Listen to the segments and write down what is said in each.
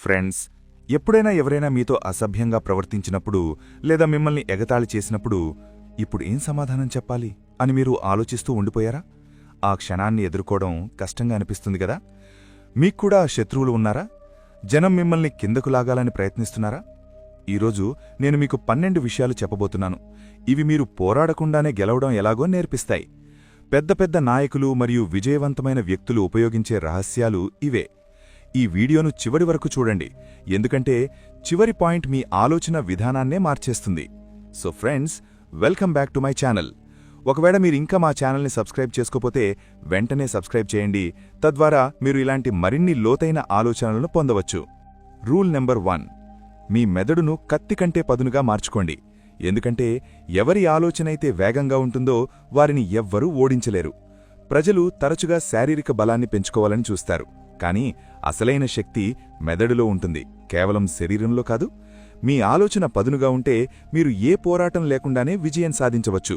Friends, ఎప్పుడైనా ఎవరైనా మీతో అసభ్యంగా ప్రవర్తించినప్పుడు లేదా మిమ్మల్ని ఎగతాళి చేసినప్పుడు ఇప్పుడు ఏం సమాధానం చెప్పాలి అని మీరు ఆలోచిస్తూ ఉండిపోయారా? ఆ క్షణాన్ని ఎదుర్కోవడం కష్టంగా అనిపిస్తుంది కదా? మీక్కూడా శత్రువులు ఉన్నారా? జనం మిమ్మల్ని కిందకు లాగాలని ప్రయత్నిస్తున్నారా? ఈరోజు నేను మీకు 12 విషయాలు చెప్పబోతున్నాను. ఇవి మీరు పోరాడకుండానే గెలవడం ఎలాగో నేర్పిస్తాయి. పెద్ద పెద్ద నాయకులు మరియు విజయవంతమైన వ్యక్తులు ఉపయోగించే రహస్యాలు ఇవే. ఈ వీడియోను చివరి వరకు చూడండి, ఎందుకంటే చివరి పాయింట్ మీ ఆలోచన విధానాన్నే మార్చేస్తుంది. So friends, welcome back to my channel. ఒకవేళ మీరింకా మా ఛానల్ని సబ్స్క్రైబ్ చేసుకోపోతే వెంటనే సబ్స్క్రైబ్ చేయండి. తద్వారా మీరు ఇలాంటి మరిన్ని లోతైన ఆలోచనలను పొందవచ్చు. రూల్ నెంబర్ 1, మీ మెదడును కత్తి కంటే పదునుగా మార్చుకోండి. ఎందుకంటే ఎవరి ఆలోచనైతే వేగంగా ఉంటుందో వారిని ఎవ్వరూ ఓడించలేరు. ప్రజలు తరచుగా శారీరక బలాన్ని పెంచుకోవాలని చూస్తారు, కానీ అసలైన శక్తి మెదడులో ఉంటుంది, కేవలం శరీరంలో కాదు. మీ ఆలోచన పదునుగా ఉంటే మీరు ఏ పోరాటం లేకుండానే విజయం సాధించవచ్చు.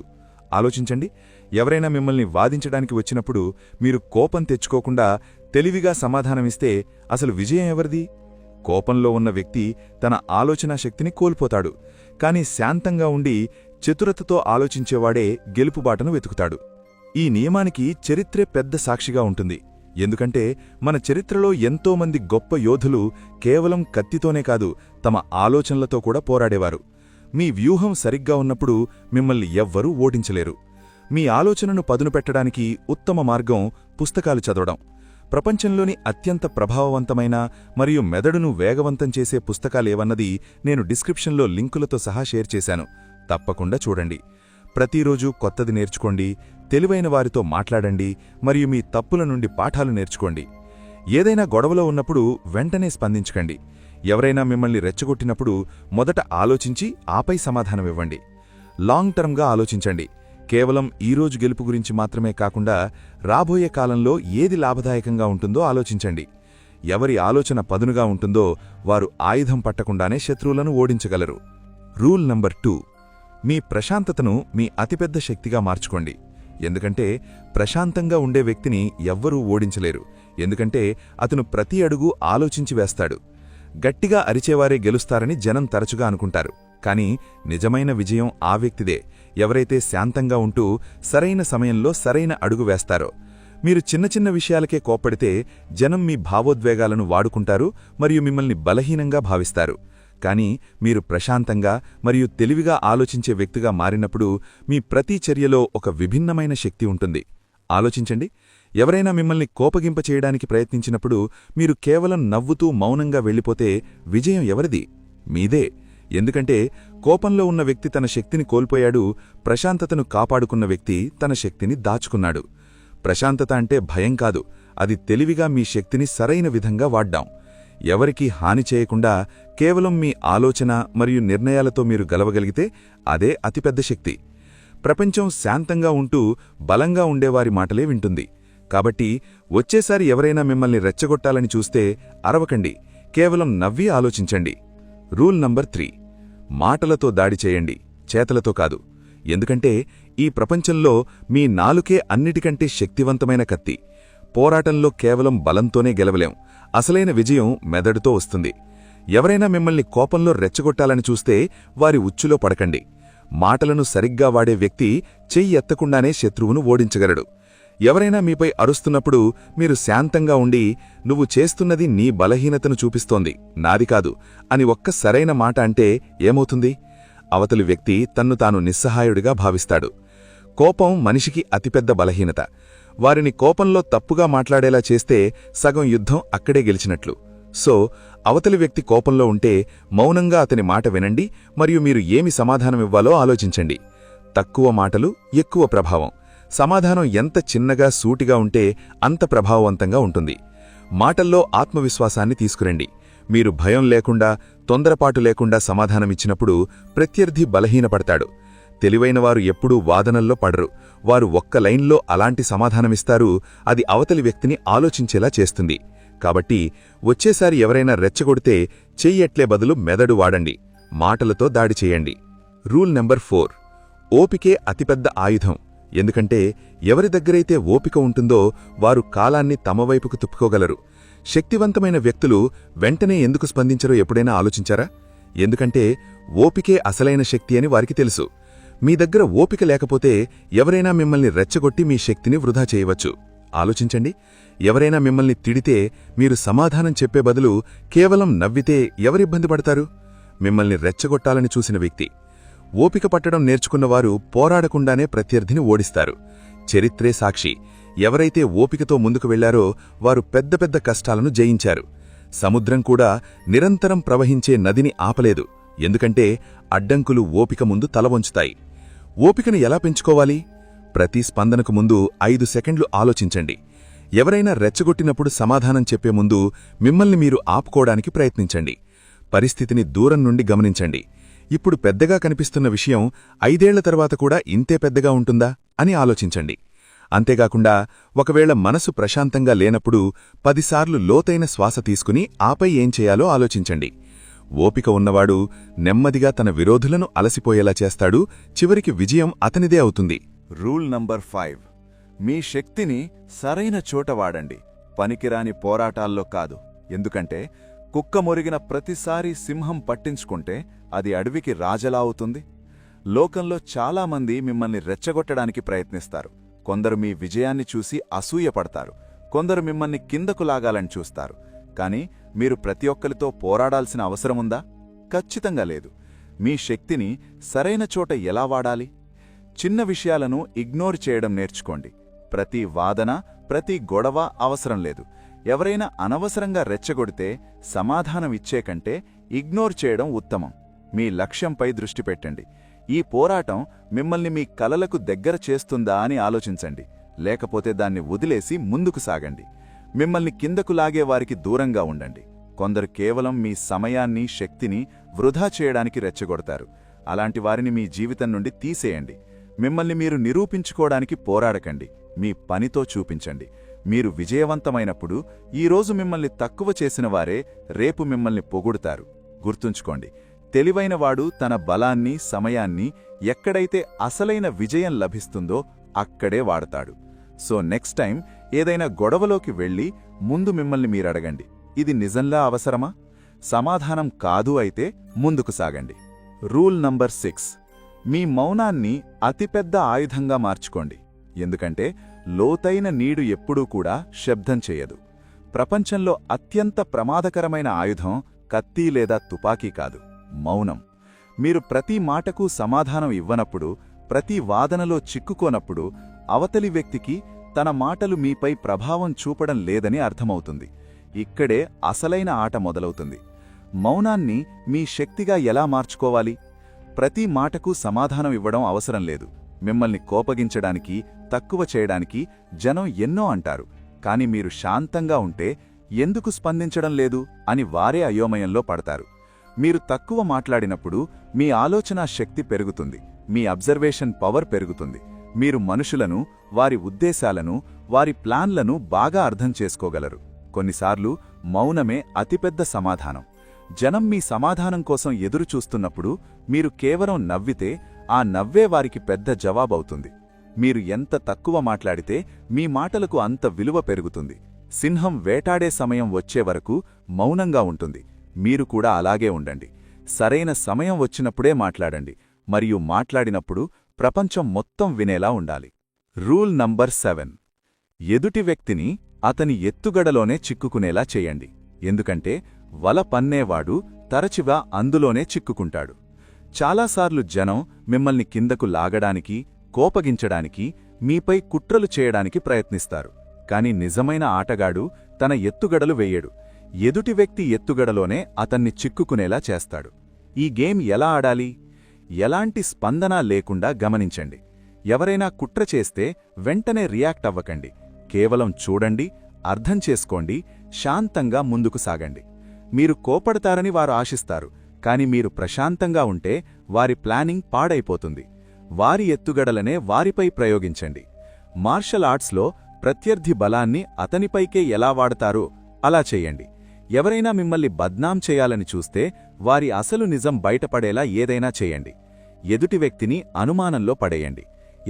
ఆలోచించండి, ఎవరైనా మిమ్మల్ని వాదించడానికి వచ్చినప్పుడు మీరు కోపం తెచ్చుకోకుండా తెలివిగా సమాధానమిస్తే అసలు విజయం ఎవరిది? కోపంలో ఉన్న వ్యక్తి తన ఆలోచనా శక్తిని కోల్పోతాడు, కాని శాంతంగా ఉండి చతురతతో ఆలోచించేవాడే గెలుపుబాటను వెతుకుతాడు. ఈ నియమానికి చరిత్రే పెద్ద సాక్షిగా ఉంటుంది. ఎందుకంటే మన చరిత్రలో ఎంతోమంది గొప్ప యోధులు కేవలం కత్తితోనే కాదు, తమ ఆలోచనలతో కూడా పోరాడేవారు. మీ వ్యూహం సరిగ్గా ఉన్నప్పుడు మిమ్మల్ని ఎవ్వరూ ఓడించలేరు. మీ ఆలోచనను పదును పెట్టడానికి ఉత్తమ మార్గం పుస్తకాలు చదవడం. ప్రపంచంలోని అత్యంత ప్రభావవంతమైన మరియు మెదడును వేగవంతం చేసే పుస్తకాలేవన్నది నేను డిస్క్రిప్షన్లో లింకులతో సహా షేర్ చేశాను. తప్పకుండా చూడండి. ప్రతిరోజూ కొత్తది నేర్చుకోండి, తెలివైన వారితో మాట్లాడండి మరియు మీ తప్పుల నుండి పాఠాలు నేర్చుకోండి. ఏదైనా గొడవలో ఉన్నప్పుడు వెంటనే స్పందించకండి. ఎవరైనా మిమ్మల్ని రెచ్చగొట్టినప్పుడు మొదట ఆలోచించి ఆపై సమాధానమివ్వండి. లాంగ్ టర్మ్గా ఆలోచించండి. కేవలం ఈరోజు గెలుపు గురించి మాత్రమే కాకుండా రాబోయే కాలంలో ఏది లాభదాయకంగా ఉంటుందో ఆలోచించండి. ఎవరి ఆలోచన పదునుగా ఉంటుందో వారు ఆయుధం పట్టకుండానే శత్రువులను ఓడించగలరు. రూల్ నంబర్ 2, మీ ప్రశాంతతను మీ అతిపెద్ద శక్తిగా మార్చుకోండి. ఎందుకంటే ప్రశాంతంగా ఉండే వ్యక్తిని ఎవ్వరూ ఓడించలేరు. ఎందుకంటే అతను ప్రతి అడుగు ఆలోచించి వేస్తాడు. గట్టిగా అరిచేవారే గెలుస్తారని జనం తరచుగా అనుకుంటారు, కానీ నిజమైన విజయం ఆ వ్యక్తిదే, ఎవరైతే శాంతంగా ఉంటూ సరైన సమయంలో సరైన అడుగు వేస్తారో. మీరు చిన్న చిన్న విషయాలకే కోప్పడితే జనం మీ భావోద్వేగాలను వాడుకుంటారు మరియు మిమ్మల్ని బలహీనంగా భావిస్తారు. కానీ మీరు ప్రశాంతంగా మరియు తెలివిగా ఆలోచించే వ్యక్తిగా మారినప్పుడు మీ ప్రతి చర్యలో ఒక విభిన్నమైన శక్తి ఉంటుంది. ఆలోచించండి, ఎవరైనా మిమ్మల్ని కోపగింపచేయడానికి ప్రయత్నించినప్పుడు మీరు కేవలం నవ్వుతూ మౌనంగా వెళ్ళిపోతే విజయం ఎవరిది? మీదే. ఎందుకంటే కోపంలో ఉన్న వ్యక్తి తన శక్తిని కోల్పోయాడు, ప్రశాంతతను కాపాడుకున్న వ్యక్తి తన శక్తిని దాచుకున్నాడు. ప్రశాంతత అంటే భయం కాదు, అది తెలివిగా మీ శక్తిని సరైన విధంగా వాడ్డాం. ఎవరికీ హాని చేయకుండా కేవలం మీ ఆలోచన మరియు నిర్ణయాలతో మీరు గెలవగలిగితే అదే అతిపెద్ద శక్తి. ప్రపంచం శాంతంగా ఉంటూ బలంగా ఉండేవారి మాటలే వింటుంది. కాబట్టి వచ్చేసారి ఎవరైనా మిమ్మల్ని రెచ్చగొట్టాలని చూస్తే అరవకండి, కేవలం నవ్వి ఆలోచించండి. రూల్ నంబర్ 3, మాటలతో దాడి చేయండి, చేతలతో కాదు. ఎందుకంటే ఈ ప్రపంచంలో మీ నాలుకే అన్నిటికంటే శక్తివంతమైన కత్తి. పోరాటంలో కేవలం బలంతోనే గెలవలేం, అసలైన విజయం మెదడుతో వస్తుంది. ఎవరైనా మిమ్మల్ని కోపంలో రెచ్చగొట్టాలని చూస్తే వారి ఉచ్చులో పడకండి. మాటలను సరిగ్గా వాడే వ్యక్తి చెయ్యి ఎత్తకుండానే శత్రువును ఓడించగలడు. ఎవరైనా మీపై అరుస్తున్నప్పుడు మీరు శాంతంగా ఉండి, నువ్వు చేస్తున్నది నీ బలహీనతను చూపిస్తోంది, నాది కాదు అని ఒక్క సరైన మాట అంటే ఏమవుతుంది? అవతలి వ్యక్తి తన్ను తాను నిస్సహాయుడిగా భావిస్తాడు. కోపం మనిషికి అతిపెద్ద బలహీనత. వారిని కోపంలో తప్పుగా మాట్లాడేలా చేస్తే సగం యుద్ధం అక్కడే గెలిచినట్లు. సో అవతలి వ్యక్తి కోపంలో ఉంటే మౌనంగా అతని మాట వినండి మరియు మీరు ఏమి సమాధానమివ్వాలో ఆలోచించండి. తక్కువ మాటలు ఎక్కువ ప్రభావం. సమాధానం ఎంత చిన్నగా సూటిగా ఉంటే అంత ప్రభావవంతంగా ఉంటుంది. మాటల్లో ఆత్మవిశ్వాసాన్ని తీసుకురండి. మీరు భయం లేకుండా, తొందరపాటు లేకుండా సమాధానమిచ్చినప్పుడు ప్రత్యర్థి బలహీనపడతాడు. తెలివైనవారు ఎప్పుడూ వాదనల్లో పడరు. వారు ఒక్క లైన్లో అలాంటి సమాధానమిస్తారు, అది అవతలి వ్యక్తిని ఆలోచించేలా చేస్తుంది. కాబట్టి వచ్చేసారి ఎవరైనా రెచ్చగొడితే చెయ్యెట్లే బదులు మెదడు వాడండి, మాటలతో దాడి చేయండి. రూల్ నెంబర్ 4, ఓపికే అతిపెద్ద ఆయుధం. ఎందుకంటే ఎవరి దగ్గరైతే ఓపిక ఉంటుందో వారు కాలాన్ని తమ వైపుకు తిప్పుకోగలరు. శక్తివంతమైన వ్యక్తులు వెంటనే ఎందుకు స్పందించరో ఎప్పుడైనా ఆలోచించారా? ఎందుకంటే ఓపికే అసలైన శక్తి అని వారికి తెలుసు. మీ దగ్గర ఓపిక లేకపోతే ఎవరైనా మిమ్మల్ని రెచ్చగొట్టి మీ శక్తిని వృధా చేయవచ్చు. ఆలోచించండి, ఎవరైనా మిమ్మల్ని తిడితే మీరు సమాధానం చెప్పే బదులు కేవలం నవ్వితే ఎవరిబ్బంది పడతారు? మిమ్మల్ని రెచ్చగొట్టాలని చూసిన వ్యక్తి. ఓపిక పట్టడం నేర్చుకున్నవారు పోరాడకుండానే ప్రత్యర్థిని ఓడిస్తారు. చరిత్రే సాక్షి. ఎవరైతే ఓపికతో ముందుకు వెళ్లారో వారు పెద్ద పెద్ద కష్టాలను జయించారు. సముద్రం కూడా నిరంతరం ప్రవహించే నదిని ఆపలేదు, ఎందుకంటే అడ్డంకులు ఓపిక ముందు తల వంచుతాయి. ఓపికను ఎలా పెంచుకోవాలి? ప్రతి స్పందనకు ముందు 5 సెకండ్లు ఆలోచించండి. ఎవరైనా రెచ్చగొట్టినప్పుడు సమాధానం చెప్పే ముందు మిమ్మల్ని మీరు ఆపుకోవడానికి ప్రయత్నించండి. పరిస్థితిని దూరం నుండి గమనించండి. ఇప్పుడు పెద్దగా కనిపిస్తున్న విషయం 5 ఏళ్ల తర్వాత కూడా ఇంతే పెద్దగా ఉంటుందా అని ఆలోచించండి. అంతేగాకుండా ఒకవేళ మనసు ప్రశాంతంగా లేనప్పుడు 10 సార్లు లోతైన శ్వాస తీసుకుని ఆపై ఏం చేయాలో ఆలోచించండి. ఓపిక ఉన్నవాడు నెమ్మదిగా తన విరోధులను అలసిపోయేలా చేస్తాడు. చివరికి విజయం అతనిదే అవుతుంది. Rule number 5. మీ శక్తిని సరైన చోట వాడండి, పనికిరాని పోరాటాల్లో కాదు. ఎందుకంటే కుక్క మొరిగిన ప్రతిసారి సింహం పట్టించుకుంటే అది అడవికి రాజలా అవుతుంది. లోకంలో చాలామంది మిమ్మల్ని రెచ్చగొట్టడానికి ప్రయత్నిస్తారు. కొందరు మీ విజయాన్ని చూసి అసూయపడతారు, కొందరు మిమ్మల్ని కిందకు లాగాలని చూస్తారు. కాని మీరు ప్రతి ఒక్కరితో పోరాడాల్సిన అవసరముందా? ఖచ్చితంగా లేదు. మీ శక్తిని సరైన చోట ఎలా వాడాలి? చిన్న విషయాలను ఇగ్నోర్ చేయడం నేర్చుకోండి. ప్రతి వాదన, ప్రతి గొడవ అవసరం లేదు. ఎవరైనా అనవసరంగా రెచ్చగొడితే సమాధానం ఇచ్చే కంటే ఇగ్నోర్ చేయడం ఉత్తమం. మీ లక్ష్యంపై దృష్టి పెట్టండి. ఈ పోరాటం మిమ్మల్ని మీ కలలకు దగ్గర చేస్తుందా అని ఆలోచించండి. లేకపోతే దాన్ని వదిలేసి ముందుకు సాగండి. మిమ్మల్ని కిందకు లాగేవారికి దూరంగా ఉండండి. కొందరు కేవలం మీ సమయాన్ని, శక్తిని వృధా చేయడానికి రెచ్చగొడతారు. అలాంటి వారిని మీ జీవితం నుండి తీసేయండి. మిమ్మల్ని మీరు నిరూపించుకోవడానికి పోరాడకండి, మీ పనితో చూపించండి. మీరు విజయవంతమైనప్పుడు ఈరోజు మిమ్మల్ని తక్కువ చేసిన వారే రేపు మిమ్మల్ని పొగుడుతారు. గుర్తుంచుకోండి, తెలివైనవాడు తన బలాన్ని, సమయాన్ని ఎక్కడైతే అసలైన విజయం లభిస్తుందో అక్కడే వాడతాడు. సో నెక్స్ట్ టైం ఏదైనా గొడవలోకి వెళ్ళి ముందు మిమ్మల్ని మీరడగండి, ఇది నిజంగా అవసరమా? సమాధానం కాదు అయితే ముందుకు సాగండి. Rule number 6. మీ మౌనాన్ని అతిపెద్ద ఆయుధంగా మార్చుకోండి. ఎందుకంటే లోతైన నీడు ఎప్పుడూ కూడా శబ్దం చేయదు. ప్రపంచంలో అత్యంత ప్రమాదకరమైన ఆయుధం కత్తి లేదా తుపాకీ కాదు, మౌనం. మీరు ప్రతి మాటకు సమాధానం ఇవ్వనప్పుడు, ప్రతి వాదనలో చిక్కుకోనప్పుడు అవతలి వ్యక్తికి తన మాటలు మీపై ప్రభావం చూపడం లేదని అర్థమవుతుంది. ఇక్కడే అసలైన ఆట మొదలవుతుంది. మౌనాన్ని మీ శక్తిగా ఎలా మార్చుకోవాలి? ప్రతి మాటకు సమాధానం ఇవ్వడం అవసరం లేదు. మిమ్మల్ని కోపగించడానికి, తక్కువ చేయడానికి జనం ఎన్నో అంటారు. కాని మీరు శాంతంగా ఉంటే ఎందుకు స్పందించడం లేదు అని వారే అయోమయంలో పడతారు. మీరు తక్కువ మాట్లాడినప్పుడు మీ ఆలోచనా శక్తి పెరుగుతుంది, మీ అబ్జర్వేషన్ పవర్ పెరుగుతుంది. మీరు మనుషులను, వారి ఉద్దేశాలను, వారి ప్లాన్లను బాగా అర్థం చేసుకోగలరు. కొన్నిసార్లు మౌనమే అతిపెద్ద సమాధానం. జనం మీ సమాధానం కోసం ఎదురుచూస్తున్నప్పుడు మీరు కేవలం నవ్వితే ఆ నవ్వే వారికి పెద్ద జవాబవుతుంది. మీరు ఎంత తక్కువ మాట్లాడితే మీ మాటలకు అంత విలువ పెరుగుతుంది. సింహం వేటాడే సమయం వచ్చే వరకు మౌనంగా ఉంటుంది. మీరు కూడా అలాగే ఉండండి. సరైన సమయం వచ్చినప్పుడే మాట్లాడండి, మరియు మాట్లాడినప్పుడు ప్రపంచం మొత్తం వినేలా ఉండాలి. Rule number 7. ఎదుటి వ్యక్తిని అతని ఎత్తుగడలోనే చిక్కుకునేలా చేయండి. ఎందుకంటే వల పన్నేవాడు తరచుగా అందులోనే చిక్కుకుంటాడు. చాలాసార్లు జనం మిమ్మల్ని కిందకు లాగడానికి, కోపగించడానికి, మీపై కుట్రలు చేయడానికి ప్రయత్నిస్తారు. కాని నిజమైన ఆటగాడు తన ఎత్తుగడలు వేయడు. ఎదుటి వ్యక్తి ఎత్తుగడలోనే అతన్ని చిక్కుకునేలా చేస్తాడు. ఈ గేమ్ ఎలా ఆడాలి? ఎలాంటి స్పందన లేకుండా గమనించండి. ఎవరైనా కుట్ర చేస్తే వెంటనే రియాక్ట్ అవ్వకండి. కేవలం చూడండి, అర్థం చేసుకోండి, శాంతంగా ముందుకు సాగండి. మీరు కోపడతారని వారు ఆశిస్తారు, కాని మీరు ప్రశాంతంగా ఉంటే వారి ప్లానింగ్ పాడైపోతుంది. వారి ఎత్తుగడలనే వారిపై ప్రయోగించండి. మార్షల్ ఆర్ట్స్లో ప్రత్యర్థి బలాన్ని అతనిపైకే ఎలా వాడతారో అలా చెయ్యండి. ఎవరైనా మిమ్మల్ని బద్నాం చేయాలని చూస్తే వారి అసలు నిజం బయటపడేలా ఏదైనా చేయండి. ఎదుటి వ్యక్తిని అనుమానంలో పడేయండి.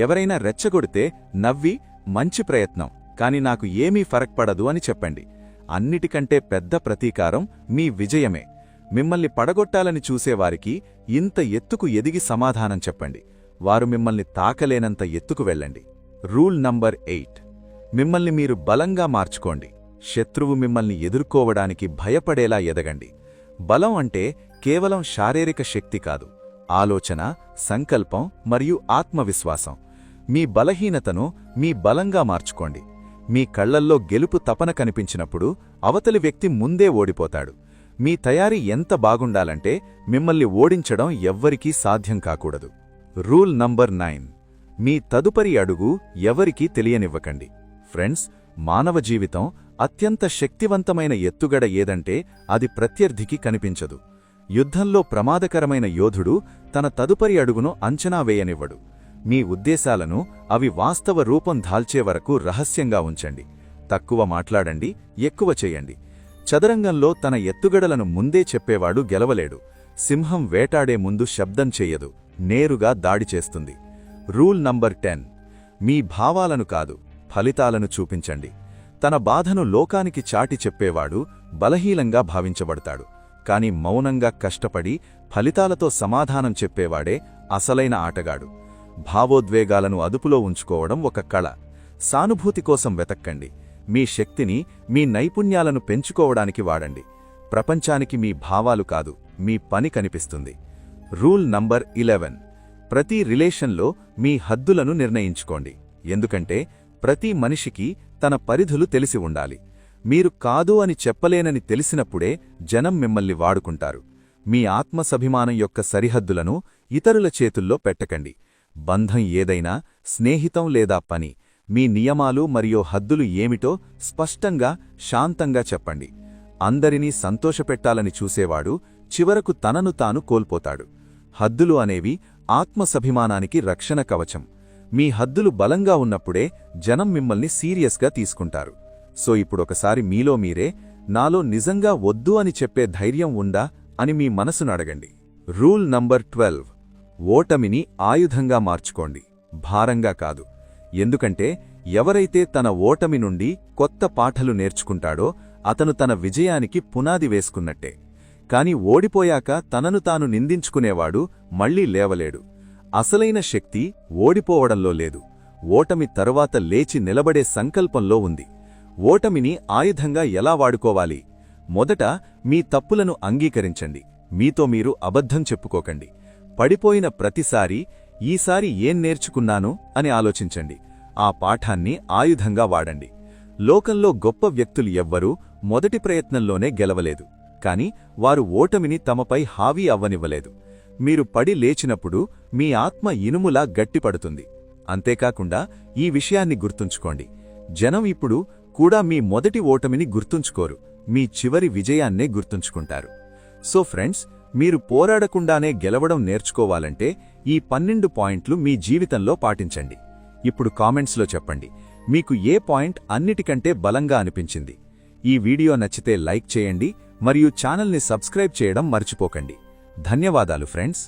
ఎవరైనా రెచ్చగొడితే నవ్వి, మంచి ప్రయత్నం, కాని నాకు ఏమీ ఫరక్ పడదు అని చెప్పండి. అన్నిటికంటే పెద్ద ప్రతీకారం మీ విజయమే. మిమ్మల్ని పడగొట్టాలని చూసేవారికి ఇంత ఎత్తుకు ఎదిగి సమాధానం చెప్పండి. వారు మిమ్మల్ని తాకలేనంత ఎత్తుకు వెళ్ళండి. Rule number 8. మిమ్మల్ని మీరు బలంగా మార్చుకోండి. శత్రువు మిమ్మల్ని ఎదుర్కోవడానికి భయపడేలా ఎదగండి. బలం అంటే కేవలం శారీరక శక్తి కాదు, ఆలోచన, సంకల్పం మరియు ఆత్మవిశ్వాసం. మీ బలహీనతను మీ బలంగా మార్చుకోండి. మీ కళ్లల్లో గెలుపు తపన కనిపించినప్పుడు అవతలి వ్యక్తి ముందే ఓడిపోతాడు. మీ తయారీ ఎంత బాగుండాలంటే మిమ్మల్ని ఓడించడం ఎవ్వరికీ సాధ్యం కాకూడదు. Rule number 9. మీ తదుపరి అడుగు ఎవరికీ తెలియనివ్వకండి. ఫ్రెండ్స్, మానవ జీవితం అత్యంత శక్తివంతమైన ఎత్తుగడ ఏదంటే అది ప్రత్యర్థికి కనిపించదు. యుద్ధంలో ప్రమాదకరమైన యోధుడు తన తదుపరి అడుగును అంచనా వేయనివ్వడు. మీ ఉద్దేశాలను అవి వాస్తవ రూపం దాల్చే వరకు రహస్యంగా ఉంచండి. తక్కువ మాట్లాడండి, ఎక్కువ చేయండి. చదరంగంలో తన ఎత్తుగడలను ముందే చెప్పేవాడు గెలవలేడు. సింహం వేటాడే ముందు శబ్దం చెయ్యదు, నేరుగా దాడి చేస్తుంది. Rule number 10. మీ భావాలను కాదు, ఫలితాలను చూపించండి. తన బాధను లోకానికి చాటి చెప్పేవాడు బలహీనంగా భావించబడతాడు. కాని మౌనంగా కష్టపడి ఫలితాలతో సమాధానం చెప్పేవాడే అసలైన ఆటగాడు. భావోద్వేగాలను అదుపులో ఉంచుకోవడం ఒక కళ. సానుభూతి కోసం వెతక్కండి. మీ శక్తిని, మీ నైపుణ్యాలను పెంచుకోవడానికి వాడండి. ప్రపంచానికి మీ భావాలు కాదు, మీ పని కనిపిస్తుంది. Rule number 11. ప్రతి రిలేషన్లో మీ హద్దులను నిర్ణయించుకోండి. ఎందుకంటే ప్రతి మనిషికి తన పరిధులు తెలిసి ఉండాలి. మీరు కాదు అని చెప్పలేనని తెలిసినప్పుడే జనం మిమ్మల్ని వాడుకుంటారు. మీ ఆత్మసభిమానం యొక్క సరిహద్దులను ఇతరుల చేతుల్లో పెట్టకండి. బంధం ఏదైనా, స్నేహితం లేదా పని, మీ నియమాలు మరియు హద్దులు ఏమిటో స్పష్టంగా, శాంతంగా చెప్పండి. అందరినీ సంతోషపెట్టాలని చూసేవాడు చివరకు తనను తాను కోల్పోతాడు. హద్దులు అనేవి ఆత్మసభిమానానికి రక్షణ కవచం. మీ హద్దులు బలంగా ఉన్నప్పుడే జనం మిమ్మల్ని సీరియస్గా తీసుకుంటారు. సో ఇప్పుడొకసారి మీలో మీరే, నాలో నిజంగా వద్దు అని చెప్పే ధైర్యం ఉందా అని మీ మనసును అడగండి. Rule number 12. ఓటమిని ఆయుధంగా మార్చుకోండి, భారంగా కాదు. ఎందుకంటే ఎవరైతే తన ఓటమి నుండి కొత్త పాఠాలు నేర్చుకుంటాడో అతను తన విజయానికి పునాది వేసుకున్నట్టే. కాని ఓడిపోయాక తనను తాను నిందించుకునేవాడు మళ్లీ లేవలేడు. అసలైన శక్తి ఓడిపోవడంలో లేదు, ఓటమి తరువాత లేచి నిలబడే సంకల్పంలో ఉంది. ఓటమిని ఆయుధంగా ఎలా వాడుకోవాలి? మొదట మీ తప్పులను అంగీకరించండి. మీతో మీరు అబద్ధం చెప్పుకోకండి. పడిపోయిన ప్రతిసారీ ఈసారి ఏం నేర్చుకున్నాను అని ఆలోచించండి. ఆ పాఠాన్ని ఆయుధంగా వాడండి. లోకంలో గొప్ప వ్యక్తులు ఎవ్వరూ మొదటి ప్రయత్నంలోనే గెలవలేదు, కాని వారు ఓటమిని తమపై హావీ అవ్వనివ్వలేదు. మీరు పడి లేచినప్పుడు మీ ఆత్మ ఇనుములా గట్టిపడుతుంది. అంతేకాకుండా ఈ విషయాన్ని గుర్తుంచుకోండి, జనం ఇప్పుడు కూడా మీ మొదటి ఓటమిని గుర్తుంచుకోరు, మీ చివరి విజయాన్నే గుర్తుంచుకుంటారు. సో ఫ్రెండ్స్, మీరు పోరాడకుండానే గెలవడం నేర్చుకోవాలంటే ఈ 12 పాయింట్లు మీ జీవితంలో పాటించండి. ఇప్పుడు కామెంట్స్లో చెప్పండి, మీకు ఏ పాయింట్ అన్నిటికంటే బలంగా అనిపించింది. ఈ వీడియో నచ్చితే లైక్ చేయండి మరియు ఛానల్ని సబ్స్క్రైబ్ చేయడం మర్చిపోకండి. ధన్యవాదాలు ఫ్రెండ్స్.